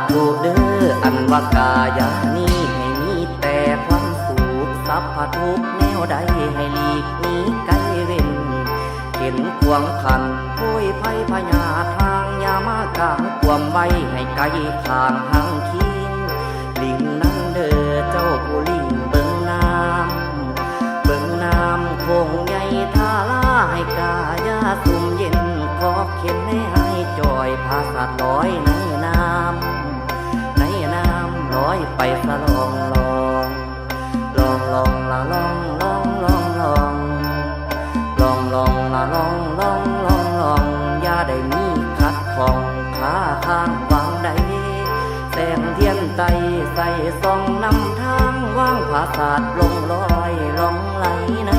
ธุเด้ออันว่ากายานี้ให้มีแต่ความสุขสัพพทุกแนวใดให้หลีกหนีไกลเว้นเห็นขวงขันพุ้ยไผ่พญาทางยามากางความไว้ให้ไกลข้างหางคิงลิงนั้นเด้อเจ้าผู้ลิงเบิ่งน้ำคงใหญ่ทาลาให้กายาสุ่มเย็นขอเข็นให้จอยพาสัตว์ลอยในน้ำลอยไปสะลองละลองอย่าได้มีขัดของขาข้างวางใดแสงเทียนไตใส่ส่องนำทางว่างผาศาสตร์ลงลอยลองไหลใน